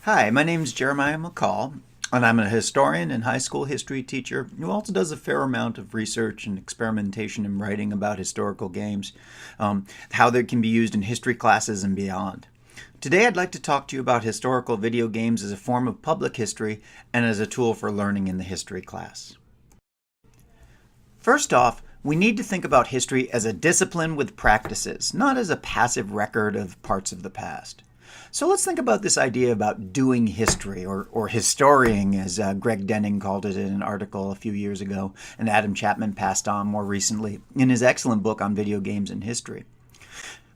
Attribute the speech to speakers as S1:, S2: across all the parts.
S1: Hi, my name's Jeremiah McCall, and I'm a historian and high school history teacher who also does a fair amount of research and experimentation and writing about historical games, how they can be used in history classes and beyond. Today I'd like to talk to you about historical video games as a form of public history and as a tool for learning in the history class. First off, we need to think about history as a discipline with practices, not as a passive record of parts of the past. So let's think about this idea about doing history, or historiaing, as Greg Denning called it in an article a few years ago, and Adam Chapman passed on more recently in his excellent book on video games and history.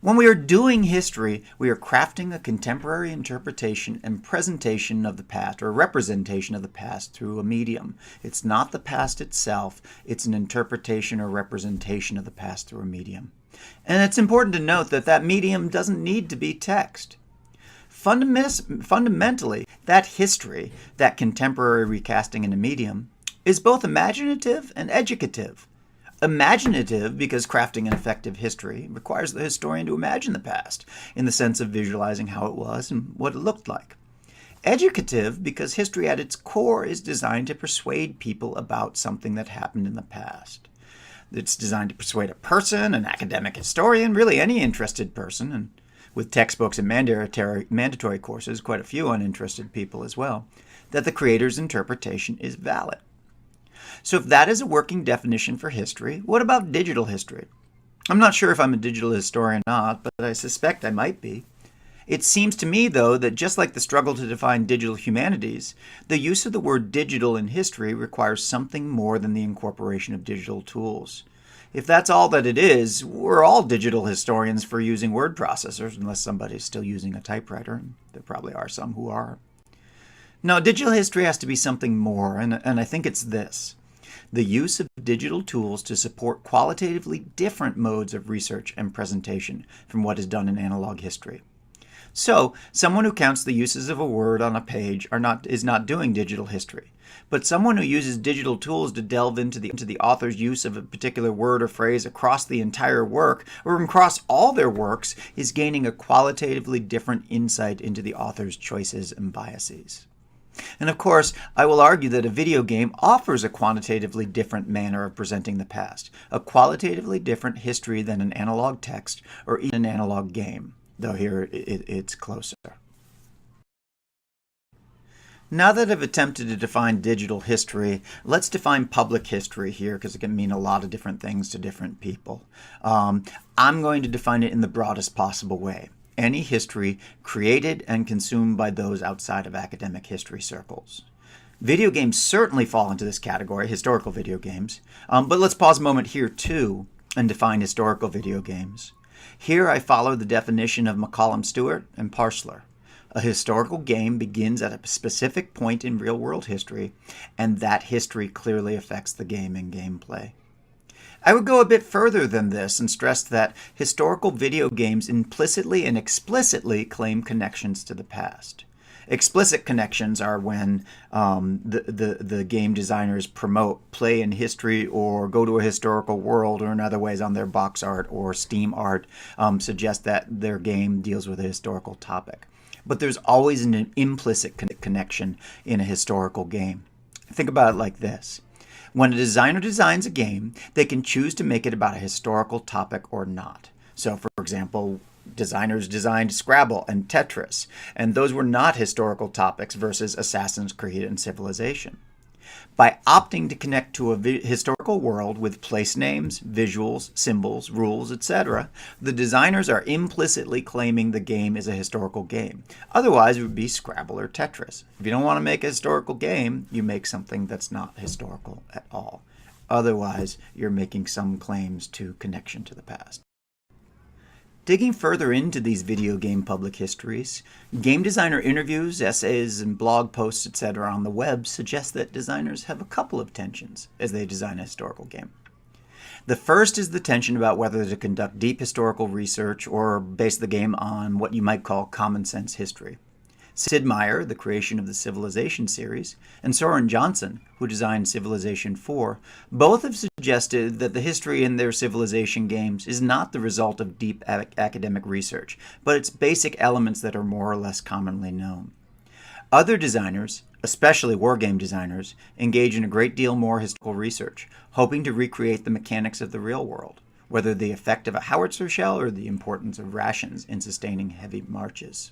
S1: When we are doing history, we are crafting a contemporary interpretation and presentation of the past, or representation of the past through a medium. It's not the past itself, it's an interpretation or representation of the past through a medium. And it's important to note that that medium doesn't need to be text. Fundamentally, that history, that contemporary recasting in a medium, is both imaginative and educative. Imaginative because crafting an effective history requires the historian to imagine the past in the sense of visualizing how it was and what it looked like. Educative because history at its core is designed to persuade people about something that happened in the past. It's designed to persuade a person, an academic historian, really any interested person, and with textbooks and mandatory courses, quite a few uninterested people as well, that the creator's interpretation is valid. So if that is a working definition for history, what about digital history? I'm not sure if I'm a digital historian or not, but I suspect I might be. It seems to me, though, that just like the struggle to define digital humanities, the use of the word digital in history requires something more than the incorporation of digital tools. If that's all that it is, we're all digital historians for using word processors, unless somebody's still using a typewriter, and there probably are some who are. No, digital history has to be something more, and I think it's this: the use of digital tools to support qualitatively different modes of research and presentation from what is done in analog history. So, someone who counts the uses of a word on a page is not doing digital history. But someone who uses digital tools to delve into the author's use of a particular word or phrase across the entire work, or across all their works, is gaining a qualitatively different insight into the author's choices and biases. And of course, I will argue that a video game offers a quantitatively different manner of presenting the past, a qualitatively different history than an analog text or even an analog game, though here it's closer. Now that I've attempted to define digital history, let's define public history here, because it can mean a lot of different things to different people. I'm going to define it in the broadest possible way: any history created and consumed by those outside of academic history circles. Video games certainly fall into this category, historical video games, but let's pause a moment here too and define historical video games. Here I follow the definition of McCall, Stewart, and Parsler. A historical game begins at a specific point in real-world history, and that history clearly affects the game and gameplay. I would go a bit further than this and stress that historical video games implicitly and explicitly claim connections to the past. Explicit connections are when the game designers promote play in history or go to a historical world, or in other ways on their box art or Steam art suggest that their game deals with a historical topic. But there's always an implicit connection in a historical game. Think about it like this. When a designer designs a game, they can choose to make it about a historical topic or not. So, for example, designers designed Scrabble and Tetris, and those were not historical topics versus Assassin's Creed and Civilization. By opting to connect to a historical world with place names, visuals, symbols, rules, etc., the designers are implicitly claiming the game is a historical game. Otherwise, it would be Scrabble or Tetris. If you don't want to make a historical game, you make something that's not historical at all. Otherwise, you're making some claims to connection to the past. Digging further into these video game public histories, game designer interviews, essays, and blog posts, etc. on the web suggest that designers have a couple of tensions as they design a historical game. The first is the tension about whether to conduct deep historical research or base the game on what you might call common sense history. Sid Meier, the creation of the Civilization series, and Soren Johnson, who designed Civilization 4, both have suggested that the history in their Civilization games is not the result of deep academic research, but its basic elements that are more or less commonly known. Other designers, especially wargame designers, engage in a great deal more historical research, hoping to recreate the mechanics of the real world, whether the effect of a howitzer shell or the importance of rations in sustaining heavy marches.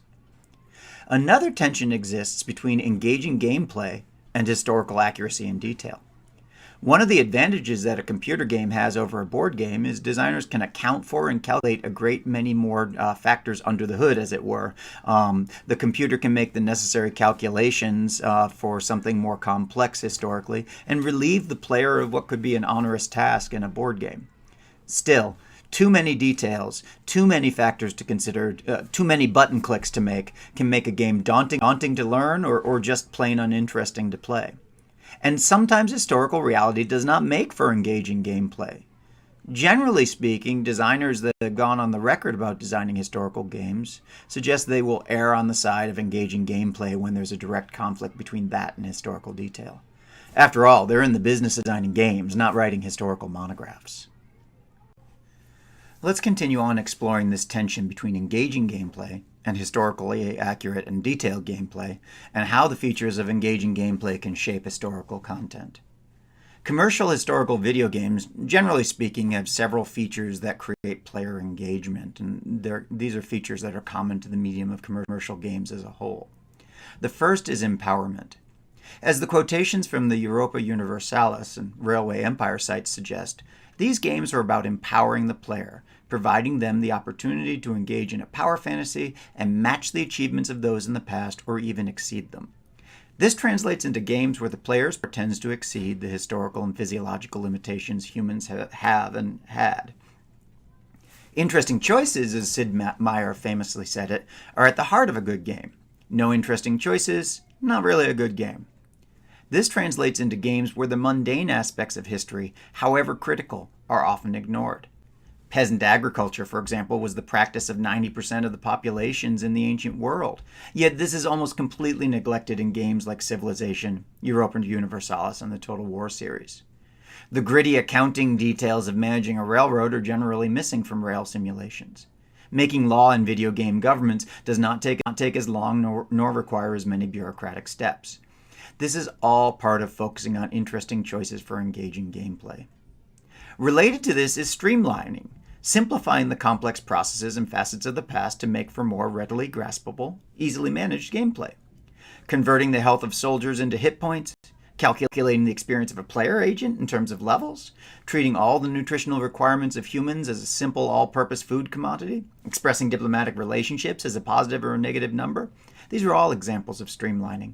S1: Another tension exists between engaging gameplay and historical accuracy and detail. One of the advantages that a computer game has over a board game is designers can account for and calculate a great many more factors under the hood, as it were. The computer can make the necessary calculations for something more complex historically and relieve the player of what could be an onerous task in a board game. Still, too many details, too many factors to consider, too many button clicks to make can make a game daunting to learn or just plain uninteresting to play. And sometimes historical reality does not make for engaging gameplay. Generally speaking, designers that have gone on the record about designing historical games suggest they will err on the side of engaging gameplay when there's a direct conflict between that and historical detail. After all, they're in the business of designing games, not writing historical monographs. Let's continue on exploring this tension between engaging gameplay and historically accurate and detailed gameplay, and how the features of engaging gameplay can shape historical content. Commercial historical video games, generally speaking, have several features that create player engagement, and these are features that are common to the medium of commercial games as a whole. The first is empowerment. As the quotations from the Europa Universalis and Railway Empire sites suggest, these games are about empowering the player, providing them the opportunity to engage in a power fantasy and match the achievements of those in the past or even exceed them. This translates into games where the player pretends to exceed the historical and physiological limitations humans have and had. Interesting choices, as Sid Meier famously said it, are at the heart of a good game. No interesting choices, not really a good game. This translates into games where the mundane aspects of history, however critical, are often ignored. Peasant agriculture, for example, was the practice of 90% of the populations in the ancient world. Yet this is almost completely neglected in games like Civilization, Europa Universalis, and the Total War series. The gritty accounting details of managing a railroad are generally missing from rail simulations. Making law in video game governments does not take as long nor require as many bureaucratic steps. This is all part of focusing on interesting choices for engaging gameplay. Related to this is streamlining, simplifying the complex processes and facets of the past to make for more readily graspable, easily managed gameplay. Converting the health of soldiers into hit points, calculating the experience of a player agent in terms of levels, treating all the nutritional requirements of humans as a simple all-purpose food commodity, expressing diplomatic relationships as a positive or a negative number. These are all examples of streamlining.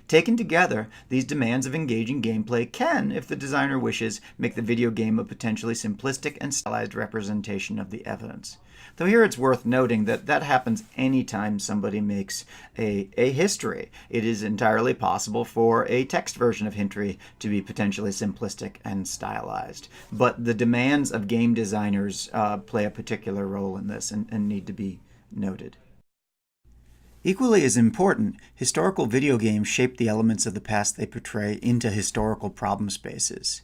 S1: Taken together, these demands of engaging gameplay can, if the designer wishes, make the video game a potentially simplistic and stylized representation of the evidence. Though here it's worth noting that that happens anytime somebody makes a history. It is entirely possible for a text version of history to be potentially simplistic and stylized. But the demands of game designers play a particular role in this and need to be noted. Equally as important, historical video games shape the elements of the past they portray into historical problem spaces.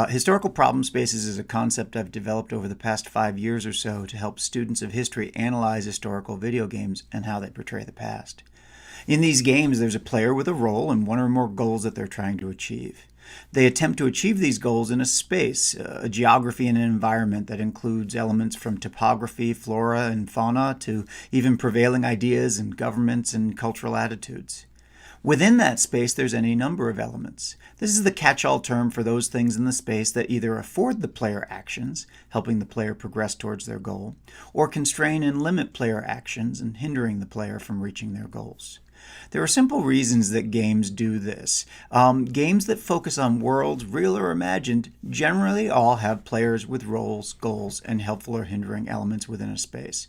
S1: Historical problem spaces is a concept I've developed over the past 5 years or so to help students of history analyze historical video games and how they portray the past. In these games, there's a player with a role and one or more goals that they're trying to achieve. They attempt to achieve these goals in a space, a geography and an environment that includes elements from topography, flora, and fauna to even prevailing ideas and governments and cultural attitudes. Within that space, there's any number of elements. This is the catch-all term for those things in the space that either afford the player actions, helping the player progress towards their goal, or constrain and limit player actions and hindering the player from reaching their goals. There are simple reasons that games do this. Games that focus on worlds, real or imagined, generally all have players with roles, goals, and helpful or hindering elements within a space.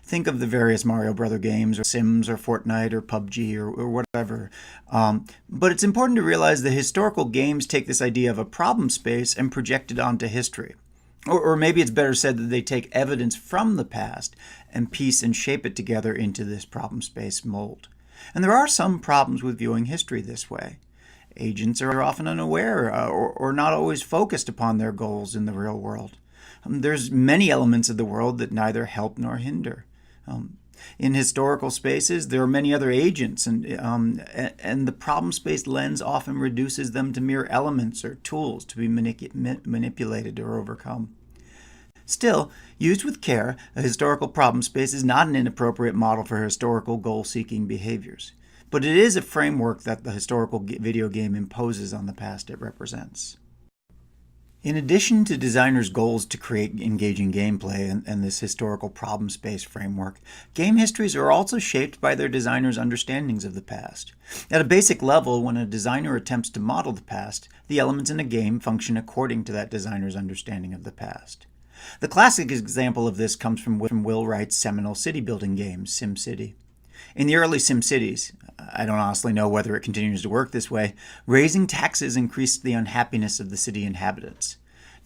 S1: Think of the various Mario Brother games, or Sims, or Fortnite, or PUBG, or whatever. But it's important to realize that historical games take this idea of a problem space and project it onto history. Or maybe it's better said that they take evidence from the past and piece and shape it together into this problem space mold. And there are some problems with viewing history this way. Agents are often unaware or not always focused upon their goals in the real world. There's many elements of the world that neither help nor hinder. In historical spaces, there are many other agents, and the problem space lens often reduces them to mere elements or tools to be manipulated or overcome. Still, used with care, a historical problem space is not an inappropriate model for historical goal-seeking behaviors, but it is a framework that the historical video game imposes on the past it represents. In addition to designers' goals to create engaging gameplay and this historical problem space framework, game histories are also shaped by their designers' understandings of the past. At a basic level, when a designer attempts to model the past, the elements in a game function according to that designer's understanding of the past. The classic example of this comes from Will Wright's seminal city-building game, SimCity. In the early SimCities, I don't honestly know whether it continues to work this way, raising taxes increased the unhappiness of the city inhabitants.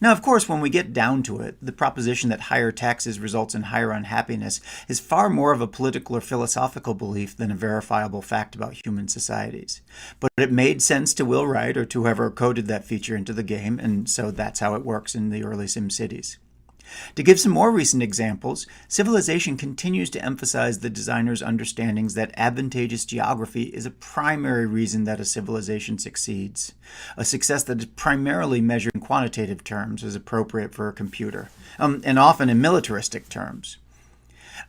S1: Now, of course, when we get down to it, the proposition that higher taxes results in higher unhappiness is far more of a political or philosophical belief than a verifiable fact about human societies. But it made sense to Will Wright or to whoever coded that feature into the game, and so that's how it works in the early SimCities. To give some more recent examples, Civilization continues to emphasize the designer's understandings that advantageous geography is a primary reason that a civilization succeeds, a success that is primarily measured in quantitative terms as appropriate for a computer, and often in militaristic terms.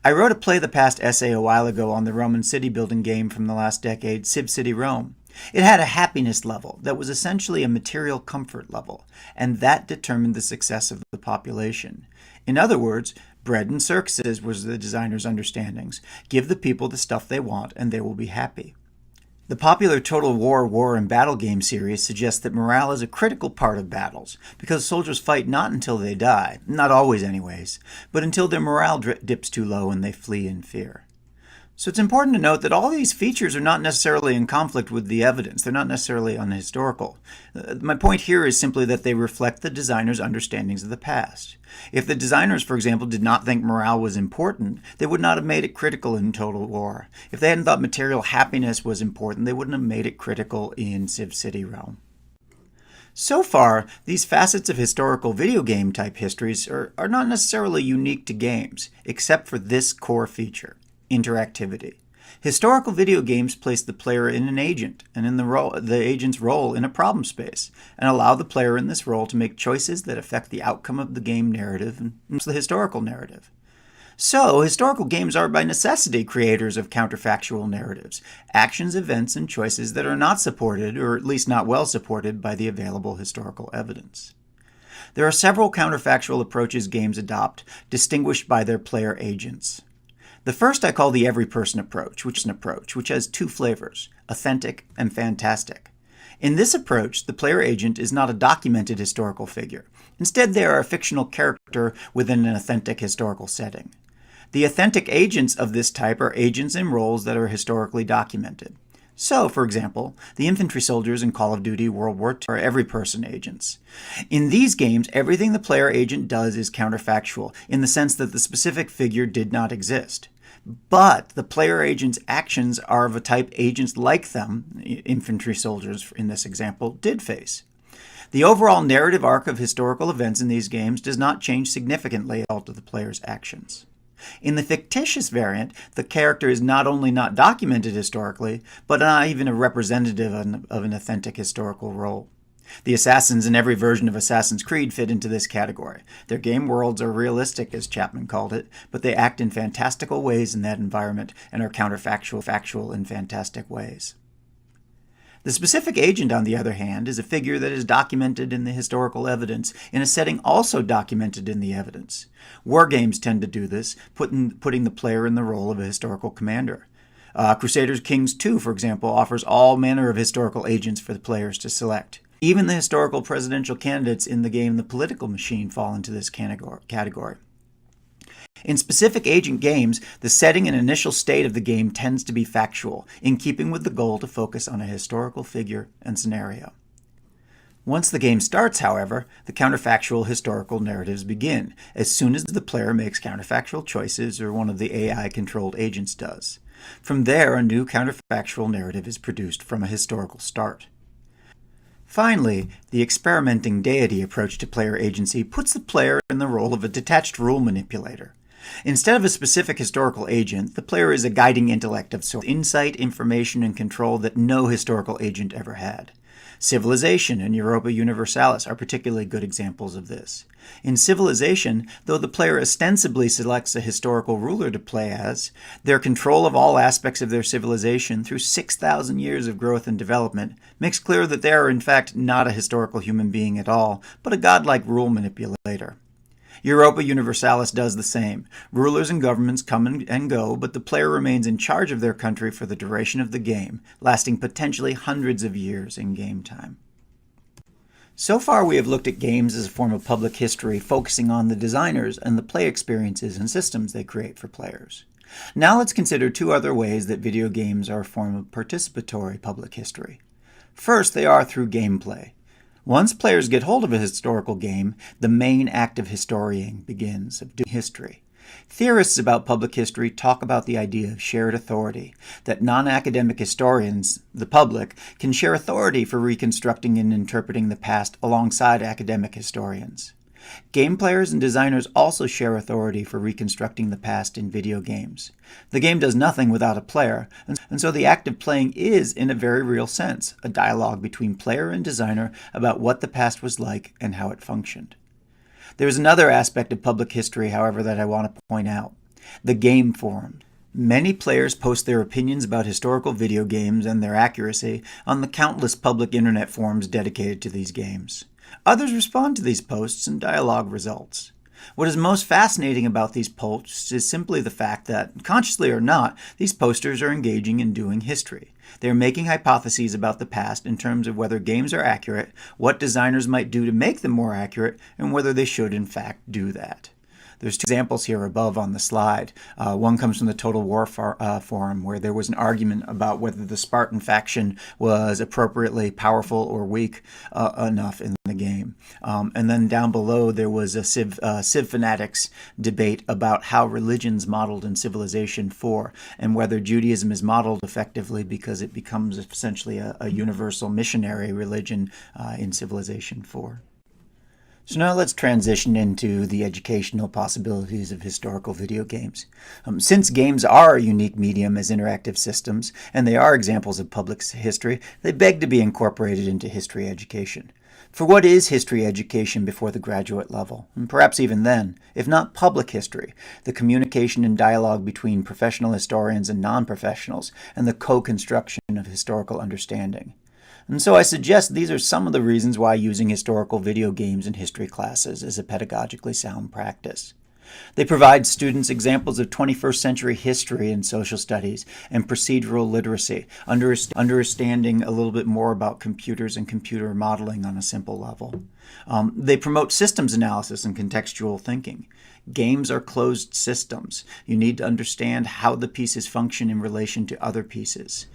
S1: I wrote a Play the Past essay a while ago on the Roman city-building game from the last decade, SimCity Rome. It had a happiness level that was essentially a material comfort level, and that determined the success of the population. In other words, bread and circuses was the designer's understandings. Give the people the stuff they want and they will be happy. The popular Total War and Battle game series suggests that morale is a critical part of battles, because soldiers fight not until they die, not always anyways, but until their morale dips too low and they flee in fear. So it's important to note that all these features are not necessarily in conflict with the evidence. They're not necessarily unhistorical. My point here is simply that they reflect the designer's understandings of the past. If the designers, for example, did not think morale was important, they would not have made it critical in Total War. If they hadn't thought material happiness was important, they wouldn't have made it critical in SimCity Realm. So far, these facets of historical video game type histories are not necessarily unique to games, except for this core feature: interactivity. Historical video games place the player in an agent and in the agent's role in a problem space, and allow the player in this role to make choices that affect the outcome of the game narrative and the historical narrative. So, historical games are by necessity creators of counterfactual narratives, actions, events, and choices that are not supported, or at least not well supported, by the available historical evidence. There are several counterfactual approaches games adopt, distinguished by their player agents. The first I call the every person approach, which has two flavors: authentic and fantastic. In this approach, the player agent is not a documented historical figure. Instead, they are a fictional character within an authentic historical setting. The authentic agents of this type are agents in roles that are historically documented. So, for example, the infantry soldiers in Call of Duty World War II are every-person agents. In these games, everything the player agent does is counterfactual, in the sense that the specific figure did not exist. But the player agent's actions are of a type agents like them, infantry soldiers in this example, did face. The overall narrative arc of historical events in these games does not change significantly as a result of the player's actions. In the fictitious variant, the character is not only not documented historically, but not even a representative of an authentic historical role. The assassins in every version of Assassin's Creed fit into this category. Their game worlds are realistic, as Chapman called it, but they act in fantastical ways in that environment and are counterfactual in fantastic ways. The specific agent, on the other hand, is a figure that is documented in the historical evidence in a setting also documented in the evidence. War games tend to do this, putting the player in the role of a historical commander. Crusader Kings 2, for example, offers all manner of historical agents for the players to select. Even the historical presidential candidates in the game The Political Machine fall into this category. In specific agent games, the setting and initial state of the game tends to be factual, in keeping with the goal to focus on a historical figure and scenario. Once the game starts, however, the counterfactual historical narratives begin, as soon as the player makes counterfactual choices or one of the AI-controlled agents does. From there, a new counterfactual narrative is produced from a historical start. Finally, the experimenting deity approach to player agency puts the player in the role of a detached rule manipulator. Instead of a specific historical agent, the player is a guiding intellect of sort, insight, information, and control that no historical agent ever had. Civilization and Europa Universalis are particularly good examples of this. In Civilization, though the player ostensibly selects a historical ruler to play as, their control of all aspects of their civilization through 6,000 years of growth and development makes clear that they are in fact not a historical human being at all, but a godlike rule manipulator. Europa Universalis does the same. Rulers and governments come and go, but the player remains in charge of their country for the duration of the game, lasting potentially hundreds of years in game time. So far, we have looked at games as a form of public history, focusing on the designers and the play experiences and systems they create for players. Now let's consider two other ways that video games are a form of participatory public history. First, they are through gameplay. Once players get hold of a historical game, the main act of historiating begins, of doing history. Theorists about public history talk about the idea of shared authority, that non-academic historians, the public, can share authority for reconstructing and interpreting the past alongside academic historians. Game players and designers also share authority for reconstructing the past in video games. The game does nothing without a player, and so the act of playing is, in a very real sense, a dialogue between player and designer about what the past was like and how it functioned. There is another aspect of public history, however, that I want to point out: the game forum. Many players post their opinions about historical video games and their accuracy on the countless public internet forums dedicated to these games. Others respond to these posts and dialogue results. What is most fascinating about these posts is simply the fact that, consciously or not, these posters are engaging in doing history. They are making hypotheses about the past in terms of whether games are accurate, what designers might do to make them more accurate, and whether they should in fact do that. There's two examples here above on the slide. One comes from the Total War forum, where there was an argument about whether the Spartan faction was appropriately powerful or weak enough in the game. And then down below there was a Civ Fanatics debate about how religion's modeled in Civilization 4 and whether Judaism is modeled effectively because it becomes essentially a universal missionary religion in Civilization 4. So now let's transition into the educational possibilities of historical video games. Since games are a unique medium as interactive systems, and they are examples of public history, they beg to be incorporated into history education. For what is history education before the graduate level, and perhaps even then, if not public history, the communication and dialogue between professional historians and non-professionals, and the co-construction of historical understanding? And so I suggest these are some of the reasons why using historical video games in history classes is a pedagogically sound practice. They provide students examples of 21st century history and social studies and procedural literacy, understanding a little bit more about computers and computer modeling on a simple level. They promote systems analysis and contextual thinking. Games are closed systems. You need to understand how the pieces function in relation to other pieces.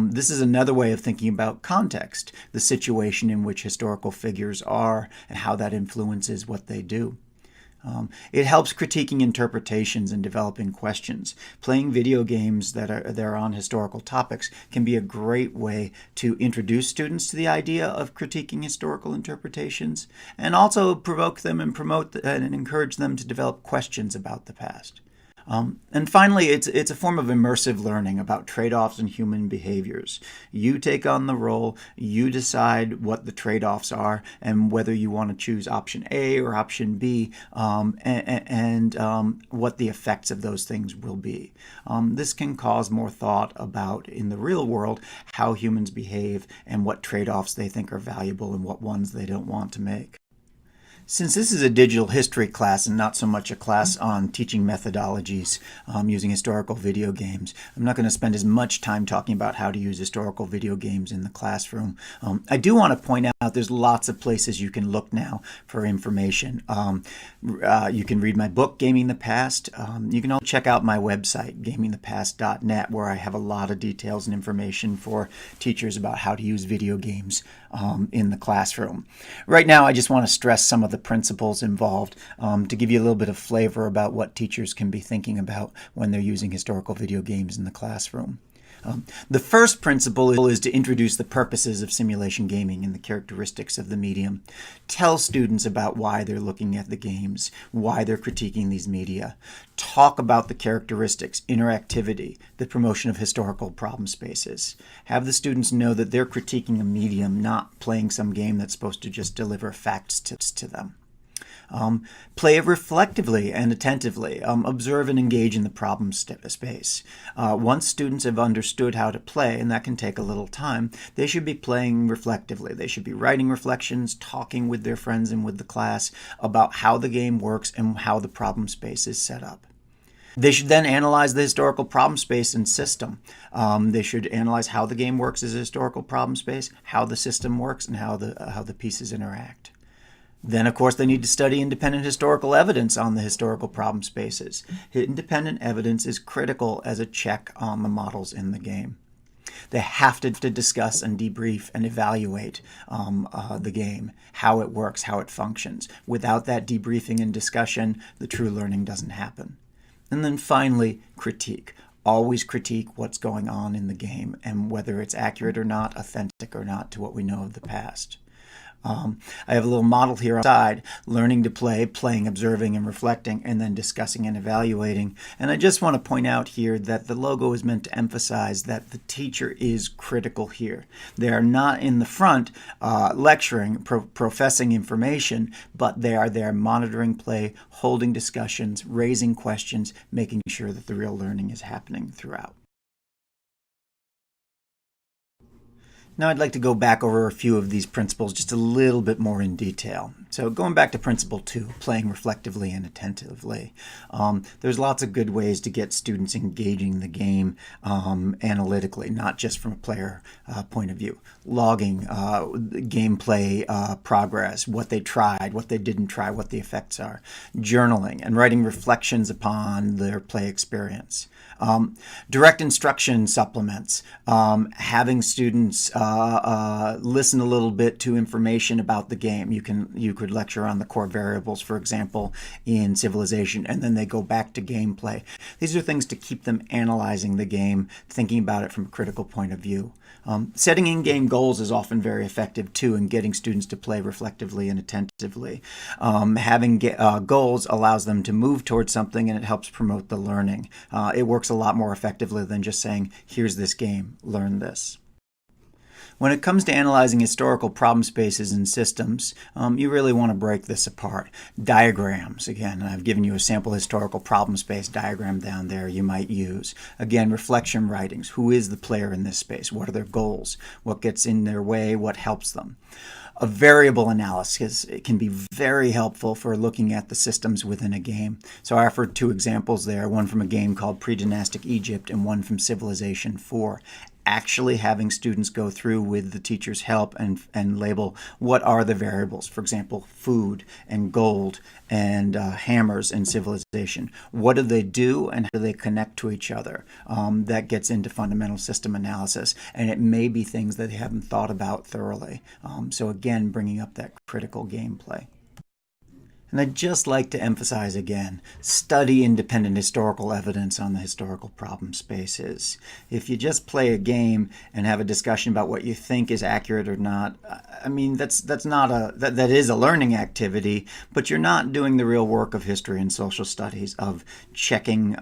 S1: This is another way of thinking about context, the situation in which historical figures are and how that influences what they do. It helps critiquing interpretations and developing questions. Playing video games that are on historical topics can be a great way to introduce students to the idea of critiquing historical interpretations and also provoke them and promote and encourage them to develop questions about the past. And finally, it's a form of immersive learning about trade-offs in human behaviors. You take on the role, you decide what the trade-offs are and whether you want to choose option A or option B, and what the effects of those things will be. This can cause more thought about, in the real world, how humans behave and what trade-offs they think are valuable and what ones they don't want to make. Since this is a digital history class and not so much a class on teaching methodologies using historical video games, I'm not going to spend as much time talking about how to use historical video games in the classroom. I do want to point out there's lots of places you can look now for information. You can read my book, Gaming the Past. You can also check out my website, gamingthepast.net, where I have a lot of details and information for teachers about how to use video games in the classroom. Right now, I just want to stress some of the principles involved to give you a little bit of flavor about what teachers can be thinking about when they're using historical video games in the classroom. The first principle is to introduce the purposes of simulation gaming and the characteristics of the medium. Tell students about why they're looking at the games, why they're critiquing these media. Talk about the characteristics, interactivity, the promotion of historical problem spaces. Have the students know that they're critiquing a medium, not playing some game that's supposed to just deliver facts to them. Play reflectively and attentively. Observe and engage in the problem space. Once students have understood how to play, and that can take a little time, they should be playing reflectively. They should be writing reflections, talking with their friends and with the class about how the game works and how the problem space is set up. They should then analyze the historical problem space and system. They should analyze how the game works as a historical problem space, how the system works, and how the pieces interact. Then, of course, they need to study independent historical evidence on the historical problem spaces. Independent evidence is critical as a check on the models in the game. They have to discuss and debrief and evaluate the game, how it works, how it functions. Without that debriefing and discussion, the true learning doesn't happen. And then finally, critique. Always critique what's going on in the game and whether it's accurate or not, authentic or not to what we know of the past. I have a little model here on the side, learning to play, playing, observing, and reflecting, and then discussing and evaluating. And I just want to point out here that the logo is meant to emphasize that the teacher is critical here. They are not in the front lecturing, professing information, but they are there monitoring play, holding discussions, raising questions, making sure that the real learning is happening throughout. Now I'd like to go back over a few of these principles just a little bit more in detail. So going back to principle 2, playing reflectively and attentively. There's lots of good ways to get students engaging the game analytically, not just from a player point of view. Logging gameplay progress, what they tried, what they didn't try, what the effects are. Journaling and writing reflections upon their play experience. Direct instruction supplements, having students listen a little bit to information about the game. You could lecture on the core variables, for example, in Civilization, and then they go back to gameplay. These are things to keep them analyzing the game, thinking about it from a critical point of view. Setting in-game goals is often very effective too in getting students to play reflectively and attentively. Having goals allows them to move towards something, and it helps promote the learning. It works a lot more effectively than just saying, here's this game, learn this. When it comes to analyzing historical problem spaces and systems, you really want to break this apart. Diagrams, again, I've given you a sample historical problem space diagram down there you might use. Again, reflection writings. Who is the player in this space? What are their goals? What gets in their way? What helps them? A variable analysis can be very helpful for looking at the systems within a game. So I offered 2 examples there, one from a game called Pre-Dynastic Egypt and one from Civilization 4. Actually having students go through with the teacher's help and label what are the variables. For example, food and gold and hammers in Civilization. What do they do and how do they connect to each other? That gets into fundamental system analysis, and it may be things that they haven't thought about thoroughly. So again, bringing up that critical gameplay. And I'd just like to emphasize again, study independent historical evidence on the historical problem spaces. If you just play a game and have a discussion about what you think is accurate or not, I mean, that is a learning activity, but you're not doing the real work of history and social studies of checking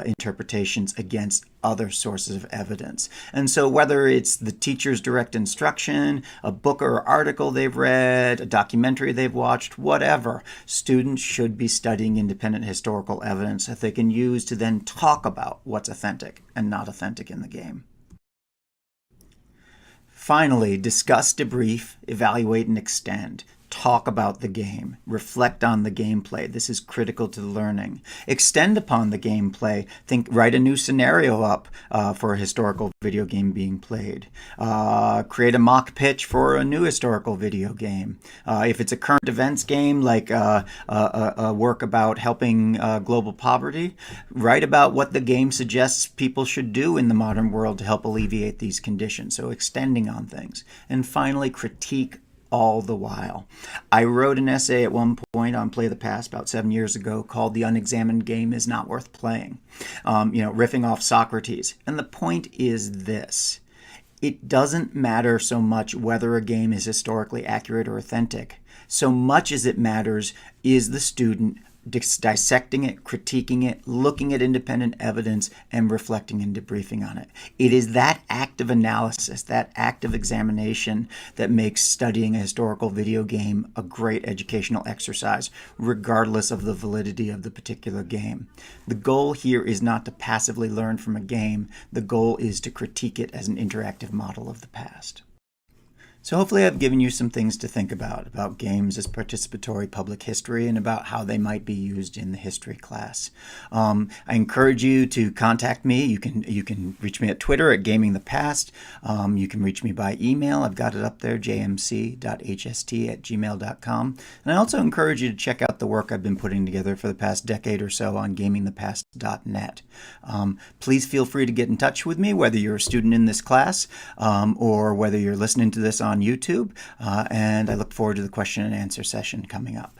S1: interpretations against other sources of evidence. And so whether it's the teacher's direct instruction, a book or article they've read, a documentary they've watched, whatever, students should be studying independent historical evidence that they can use to then talk about what's authentic and not authentic in the game. Finally, discuss, debrief, evaluate, and extend. Talk about the game. Reflect on the gameplay. This is critical to learning. Extend upon the gameplay. Write a new scenario up for a historical video game being played. Create a mock pitch for a new historical video game. If it's a current events game, like a work about helping global poverty, write about what the game suggests people should do in the modern world to help alleviate these conditions. So extending on things. And finally, critique all the while. I wrote an essay at one point on Play the Past about 7 years ago called "The Unexamined Game is Not Worth Playing," riffing off Socrates. And the point is this: it doesn't matter so much whether a game is historically accurate or authentic, so much as it matters is the student dissecting it, critiquing it, looking at independent evidence, and reflecting and debriefing on it. It is that act of analysis, that act of examination, that makes studying a historical video game a great educational exercise, regardless of the validity of the particular game. The goal here is not to passively learn from a game. The goal is to critique it as an interactive model of the past. So hopefully I've given you some things to think about games as participatory public history and about how they might be used in the history class. I encourage you to contact me. You can reach me at Twitter at gamingthepast. You can reach me by email. I've got it up there, jmc.hst@gmail.com. And I also encourage you to check out the work I've been putting together for the past decade or so on gamingthepast.net. Please feel free to get in touch with me, whether you're a student in this class or whether you're listening to this on YouTube, and I look forward to the question and answer session coming up.